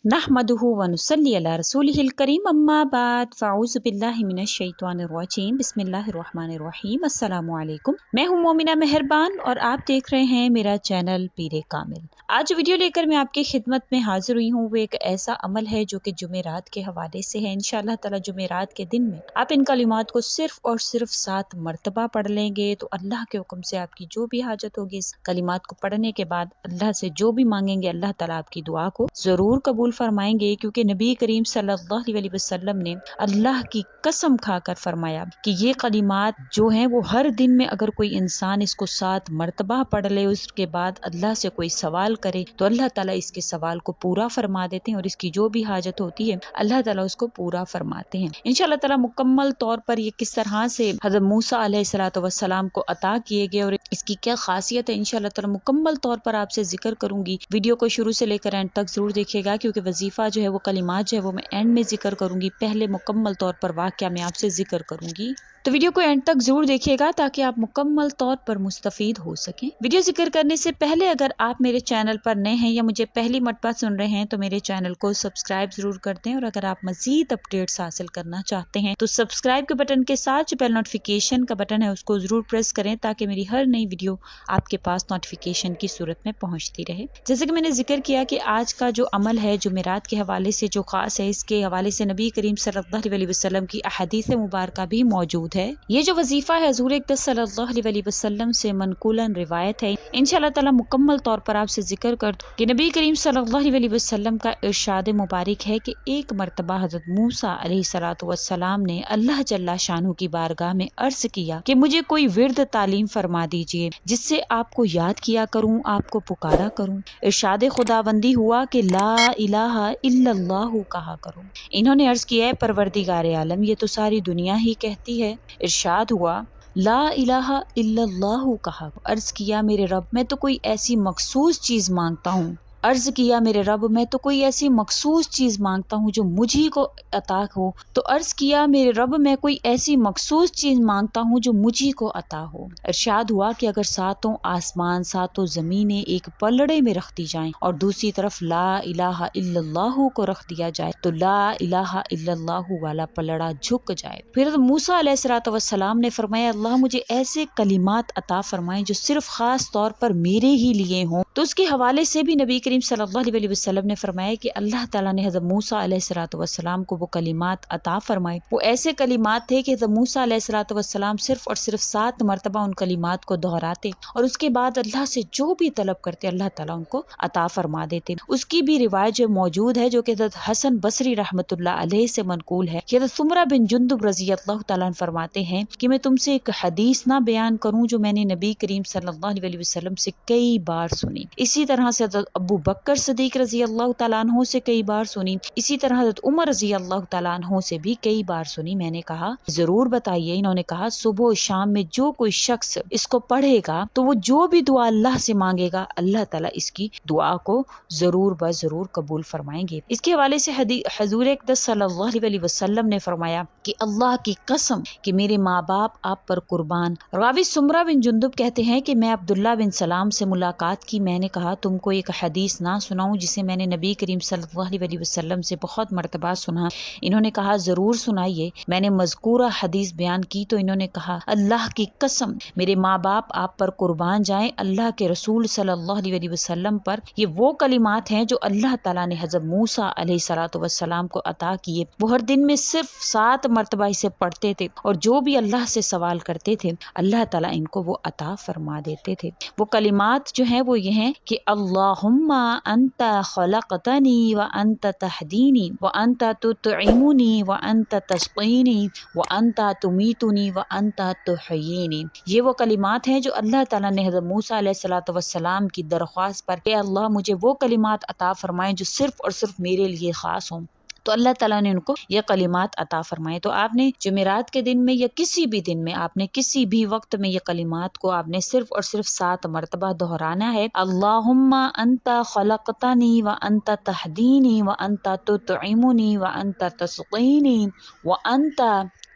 नहमदुहु व नुसल्ली अला रसूलिहिल करीम अम्मा बाद फ़अऊज़ु बिल्लाहि मिनश शैतानिर रजीम बिस्मिल्लाहिर रहमानिर रहीम अस्सलामु अलैकुम। मैं हूं मोमिना मेहरबान और आप देख रहे हैं मेरा चैनल पीरे कामिल। आज जो वीडियो लेकर मैं आपकी खिदमत में हाजिर हुई हूं वो एक ऐसा अमल है जो कि जुमेरात के हवाले से है। इंशाअल्लाह ताला जुमेरात के दिन में आप इन कलिमात को सिर्फ और सिर्फ 7 मरतबा पढ़ लेंगे तो अल्लाह के हुक्म से आपकी जो भी हाजत होगी इस कलिमात को पढ़ने के बाद अल्लाह से जो भी मांगेंगे अल्लाह ताला आपकी दुआ को जरूर कबूल फरमाएंगे, क्योंकि नबी करीम सल्लल्लाहु अलैहि वसल्लम ने अल्लाह की कसम खाकर फरमाया कि ये कलिमात जो हैं वो हर दिन में अगर कोई इंसान इसको 7 मरतबा पढ़ ले, उसके बाद अल्लाह से कोई सवाल करे तो अल्लाह ताला इसके सवाल को पूरा फरमा देते हैं और इसकी जो भी हाजत होती है अल्लाह ताला उसको पूरा फरमाते हैं इंशाअल्लाह ताला। मुकम्मल तौर पर ये किस तरह से हज़रत मूसा अलैहिस्सलाम को अता किए गए और इसकी क्या खासियत है इंशाअल्लाह ताला मुकम्मल तौर पर आपसे जिक्र करूंगी। वीडियो को शुरू से लेकर एंड तक जरूर देखिएगा, क्योंकि वजीफा जो है वो कलिमात जो है वो मैं एंड में जिक्र करूंगी, पहले मुकम्मल तौर पर वाक़या मैं आपसे जिक्र करूंगी। तो वीडियो को एंड तक जरूर देखिएगा ताकि आप मुकम्मल तौर पर मुस्तफीद हो सकें। वीडियो जिक्र करने से पहले अगर आप मेरे चैनल पर नए हैं या मुझे पहली मरतबा सुन रहे हैं तो मेरे चैनल को सब्सक्राइब जरूर कर दें, और अगर आप मजीद अपडेट्स हासिल करना चाहते हैं तो सब्सक्राइब के बटन के साथ जो बेल नोटिफिकेशन का बटन है उसको जरूर प्रेस करें ताकि मेरी हर नई वीडियो आपके पास नोटिफिकेशन की सूरत में पहुंचती रहे। जैसे कि मैंने जिक्र किया कि आज का जो अमल है जुमेरात के हवाले से जो खास है, इसके हवाले से नबी करीम सल्लल्लाहु अलैहि वसल्लम की अहादीस मुबारका भी मौजूद है। ये जो वजीफा है हुज़ूर अक़दस सल्लल्लाहु अलैहि वसल्लम से मनकूलन रिवायत है। इंशाअल्लाह ताला मुकम्मल तौर पर आपसे जिक्र कर कि नबी करीम सल्लल्लाहु अलैहि वसल्लम का इरशाद मुबारक है कि एक मरतबा हज़रत मूसा अलैहिस्सलाम ने अल्लाह जल्ला शानहू की बारगाह में अर्ज किया कि मुझे कोई विर्द तालीम फरमा दीजिए जिससे आपको याद किया करूं, आपको पुकारा करूं। इरशाद खुदाबंदी हुआ कि ला इलाहा इल्लल्लाहु कहा करो। इन्होंने अर्ज किया है परवरदिगार आलम ये तो सारी दुनिया ही कहती है। इरशाद हुआ ला इलाहा इल्लल्लाहु कहा। अर्ज किया मेरे रब मैं तो कोई ऐसी मखसूस चीज मांगता हूँ। अर्ज किया मेरे रब मैं तो कोई ऐसी मखसूस चीज मांगता हूँ जो मुझी को अता हो। तो अर्ज किया मेरे रब मैं कोई ऐसी मखसूस चीज मांगता हूँ जो मुझी को अता हो। इरशाद हुआ कि अगर सातों आसमान सातों जमीनें एक पलड़े में रख दी जाएं और दूसरी तरफ ला इलाहा इल्लल्लाहु को रख दिया जाए तो ला इलाहा इल्लल्लाहु वाला पलड़ा झुक जाए। फिर मूसा अलैहिस्सलाम ने फरमाया अल्लाह मुझे ऐसे कलिमात अता फरमाएं जो सिर्फ खास तौर पर मेरे ही लिए हों। तो उसके हवाले से भी नबी करीम सल्लल्लाहु अलैहि वसल्लम ने फरमाया कि अल्लाह ताला ने हज़रत मूसा अलैहिस्सलाम को वो कलिमात अता फरमाए। वो ऐसे कलिमात थे कि हज़रत मूसा अलैहिस्सलाम सिर्फ और सिर्फ 7 मरतबा उन कलिमात को दोहराते और उसके बाद अल्लाह से जो भी तलब करते अल्लाह ताला उनको अता फरमा देते। उसकी भी रिवायत जो मौजूद है जो कि हज़रत हसन बसरी रहमतुल्लाह अलैह से मनकूल है कि हज़रत सुमरा बिन जुंदुब रज़ी अल्लाह ताला अन्हु फरमाते हैं कि मैं तुमसे एक हदीस ना बयान करूं जो मैंने नबी करीम सल्लल्लाहु अलैहि वसल्लम से कई बार सुनी। इसी तरह से हज़रत अबू बकर सदीक रजी अल्लाह तआला अन्हु से कई बार सुनी। इसी तरह हज़रत उमर रजी अल्लाह तआला अन्हु से भी कई बार सुनी। मैंने कहा जरूर बताइए। इन्होंने कहा सुबह शाम में जो कोई शख्स इसको पढ़ेगा तो वो जो भी दुआ अल्लाह से मांगेगा अल्लाह ताला इसकी दुआ को जरूर ब जरूर कबूल फरमाएंगे। इसके हवाले से हुज़ूर अक़दस सल्लल्लाहु अलैहि वसल्लम ने फरमाया कि अल्लाह की कसम कि मेरे माँ बाप आप पर कुर्बान। रावी सुमरा बिन जुंदुब कहते हैं कि मैं अब्दुल्ला बिन सलाम से मुलाकात की। मैंने कहा तुमको एक हदीस ना सुनाऊं जिसे मैंने नबी करीम सल्लल्लाहु अलैहि वसल्लम से बहुत मरतबा सुना। इन्होंने कहा जरूर सुनाइए। मैंने मज़कूरा हदीस बयान की तो इन्होंने कहा अल्लाह की कसम मेरे माँ बाप आप पर कुर्बान जाएं। अल्लाह के रसूल सल्लल्लाहु अलैहि वसल्लम पर ये वो कलिमात हैं जो अल्लाह ताला ने हज़रत मूसा अलैहिस्सलाम को अता किए। वो हर दिन में सिर्फ 7 मरतबा इसे पढ़ते थे और जो भी अल्लाह से सवाल करते थे अल्लाह ताला इनको वो अता फरमा देते थे। वो कलिमात जो हैं वो ये हैं कि अल्लाहुम्मा अंता खलक़तनी व अंता तहदीनी व अंता तुतइमुनी व अंता तस्क़ीनी व अंता तुमीतुनी व अंता तुहयीनी। ये वो कलिमात हैं जो अल्लाह ताला ने हज़रत मूसा अलैहिस्सलाम की दरख्वास्त पर कि अल्लाह मुझे वो कलिमात अता फरमाएं जो सिर्फ और सिर्फ मेरे लिए खास हों, तो अल्लाह ताला ने उनको ये कलिमात अता फरमाए। तो आपने जुमेरात के दिन में या किसी भी दिन में आपने किसी भी वक्त में ये कलिमात को आपने सिर्फ और सिर्फ 7 मरतबा दोहराना है। अल्लाहुम्मा अंता खलक़तनी व अंता तहदीनी व अंता तुतइमुनी व अंता तस्क़ीनी व अंता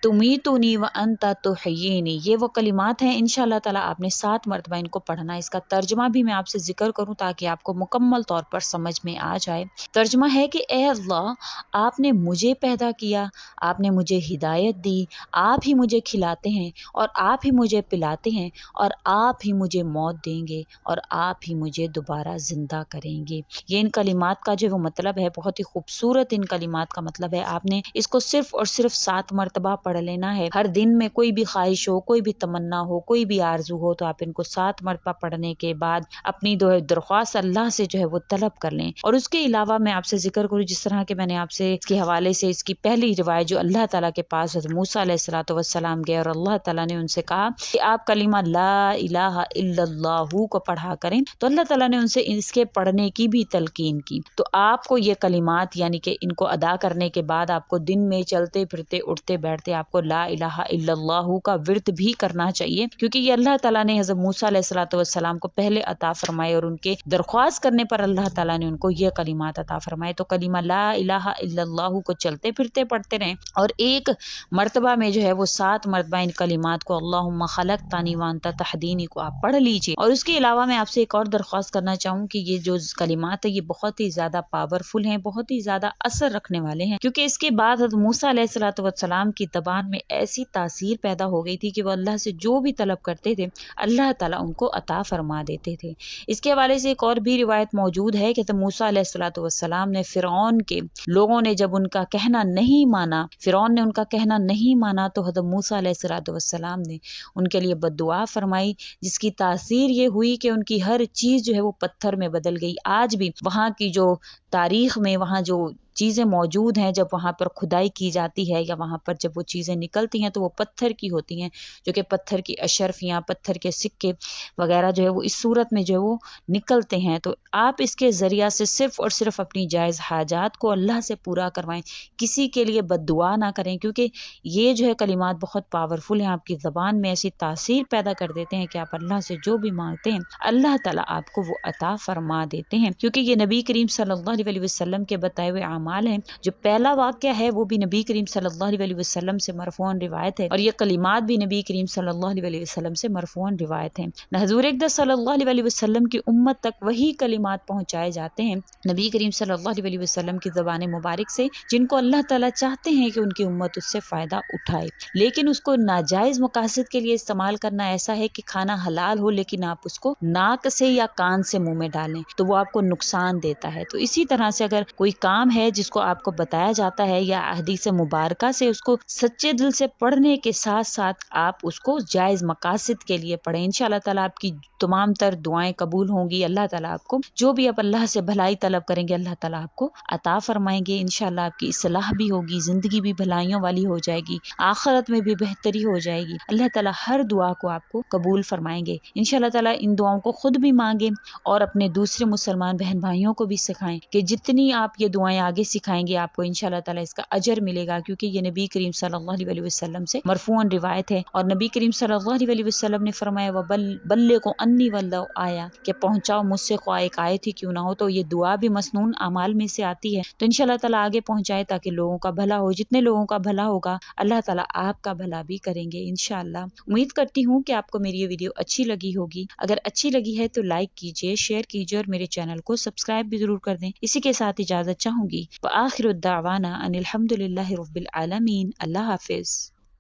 तुमीतुनी व अंता तुहयीनी। ये वो कलिमात हैं, इंशाअल्लाह ताला आपने 7 मरतबा इनको पढ़ना है। इसका तर्जमा भी मैं आपसे जिक्र करूँ ताकि आपको मुकम्मल तौर पर समझ में आ जाए। तर्जमा है कि ए अल्लाह, आपने मुझे पैदा किया, आपने मुझे हिदायत दी, आप ही मुझे खिलाते हैं और आप ही मुझे पिलाते हैं और आप ही मुझे मौत देंगे और आप ही मुझे दोबारा ज़िंदा करेंगे। ये इन कलिमात का जो वो मतलब है, बहुत ही खूबसूरत इन कलिमात का मतलब है। आपने इसको सिर्फ़ और सिर्फ़ 7 मरतबा पढ़ लेना है। हर दिन में कोई भी ख्वाहिश हो, कोई भी तमन्ना हो, कोई भी आरज़ू हो, तो आप इनको 7 मरतबा पढ़ने के बाद अपनी दरख्वास्त अल्लाह से जो है वो तलब कर लें। और उसके अलावा मैं आपसे ज़िक्र करूँ, जिस तरह के मैंने आपसे इसके हवाले से इसकी पहली रिवायत जो अल्लाह ताला के पास हज़रत मूसा अलैहिस्सलातु वस्सलाम गए और अल्लाह ताला ने उनसे कहा कि आप कलिमा ला इलाहा इल्लल्लाहु को पढ़ा करें, तो अल्लाह ताला ने उनसे इसके पढ़ने की भी तलकीन की। तो आपको ये कलिमात यानी कि इनको अदा करने के बाद आपको दिन में चलते फिरते उठते बैठते आपको ला इलाहा इल्लल्लाहु का विर्द भी करना चाहिए, क्योंकि ये अल्लाह ताला ने हज़रत मूसा अलैहिस्सलातु वस्सलाम को पहले अता फरमाए और उनके दरख्वास्त करने पर अल्लाह ताला ने उनको ये कलिमात अता फरमाए। तो कलिमा ला इलाहा इल्लल्लाहु को चलते फिरते पढ़ते रहें और एक मर्तबा में जो है वो 7 मरतबा इन कलिमात को अल्लाहुम्मा खलक़तानी व अंता तहदीनी को आप पढ़ लीजिए। और उसके अलावा मैं आपसे एक और दरख्वास्त करना चाहूँ कि ये जो कलिमात है ये बहुत ही ज़्यादा पावरफुल हैं, बहुत ही ज़्यादा असर रखने वाले हैं, क्योंकि इसके बाद हज़रत मूसा अलैहिस्सलातु वस्सलाम की ज़बान में ऐसी तासीर पैदा हो गई थी कि वो अल्लाह से जो भी तलब करते थे अल्लाह ताला उनको अता फरमा देते थे। इसके हवाले से एक और भी रिवायत मौजूद है कि हज़रत मूसा अलैहिस्सलातु वस्सलाम ने फ़िरऔन के लोगों ने जब उनका कहना नहीं माना, फ़िरऔन ने उनका कहना नहीं माना, तो हज़रत मूसा अलैहिस्सलातु वस्सलाम ने उनके लिए बद्दुआ फरमाई, जिसकी तासीर ये हुई कि उनकी हर चीज़ जो है वो पत्थर में बदल गई। आज भी वहाँ की जो तारीख में वहाँ जो चीज़ें मौजूद हैं, जब वहाँ पर खुदाई की जाती है या वहाँ पर जब वो चीज़ें निकलती हैं तो वो पत्थर की होती हैं, जो कि पत्थर की अशरफियाँ, पत्थर के सिक्के वगैरह जो है वो इस सूरत में जो है वो निकलते हैं। तो आप इसके ज़रिया से सिर्फ़ और सिर्फ़ अपनी जायज़ हाजात को अल्लाह से पूरा करवाएं, किसी के लिए बद्दुआ ना करें, क्योंकि ये जो है कलिमात बहुत पावरफुल हैं, आपकी ज़बान में ऐसी तासीर पैदा कर देते हैं कि आप अल्लाह से जो भी मांगते हैं अल्लाह ताला आपको वो अता फरमा देते हैं। क्योंकि ये नबी करीम सल्लल्लाहु अलैहि वसल्लम के बताए हुए अमाल हैं। जो पहला वाक़या है वो भी नबी करीम सल्लल्लाहु अलैहि वसल्लम से मरफ़ूअन रिवायत है और ये कलिमात भी नबी करीम सल्लल्लाहु अलैहि वसल्लम से मरफ़ूअन रिवायत है। हज़ूर अक़दस सल्लल्लाहु अलैहि वसल्लम की उम्मत तक वही कलिमात पहुँचाए जाते हैं नबी करीम सल्लल्लाहु अलैहि वसल्लम की ज़बान मुबारक से, जिनको अल्लाह ताला चाहते हैं कि उनकी उम्मत उससे फ़ायदा उठाए। लेकिन उसको नाजायज़ मकासद के लिए इस्तेमाल करना ऐसा है कि खाना हलाल हो लेकिन आप उसको नाक से या कान से मुंह में डालें तो वो आपको नुकसान देता है। तो इसी तरह से अगर कोई काम है जिसको आपको बताया जाता है या हदीस मुबारका से उसको सच्चे दिल से पढ़ने के साथ साथ आप उसको जायज़ मकासद के लिए पढ़ें, इंशाअल्लाह ताला आपकी तमाम तर दुआएं कबूल होंगी। अल्लाह ताला आपको जो भी आप अल्लाह से भलाई तलब करेंगे अल्लाह ताला आपको अता फरमाएंगे। इंशाअल्लाह आपकी इस्लाह भी होगी, जिंदगी भी भलाइयों वाली हो जाएगी, आखिरत में भी बेहतरी हो जाएगी। अल्लाह ताला हर दुआ को आपको कबूल फरमाएंगे। इंशाअल्लाह ताला इन दुआओं को खुद भी मांगे और अपने दूसरे मुसलमान बहन भाइयों को भी सिखाएं कि जितनी आप ये दुआएं आगे सिखाएंगे आपको इंशाअल्लाह ताला इसका अजर मिलेगा, क्योंकि ये नबी करीम सल्लल्लाहु अलैहि वसल्लम से मरफूअन रिवायत है। और नबी करीम सल्लल्लाहु अलैहि वसल्लम ने फरमाया व बल्ले को अन्नी वल्लो आया, कि पहुंचाओ मुझसे ख्वाह एक आयत ही क्यों ना हो। तो ये दुआ भी मसनून अमाल में से आती है, तो इंशाअल्लाह ताला आगे पहुंचाए ताकि लोगों का भला हो। जितने लोगों का भला होगा अल्लाह ताला आपका भला भी करेंगे इंशाअल्लाह। उम्मीद करती हूँ कि आपको मेरी ये वीडियो अच्छी लगी होगी। अगर अच्छी लगी है तो लाइक कीजिए, शेयर कीजिए और मेरे चैनल को सब्सक्राइब भी जरूर कर दें। इसी के साथ इजाजत चाहूंगी। व आखिरु दावाना अनिल हम्दुलिल्लाहि रब्बिल आलमीन। अल्लाह हाफिज।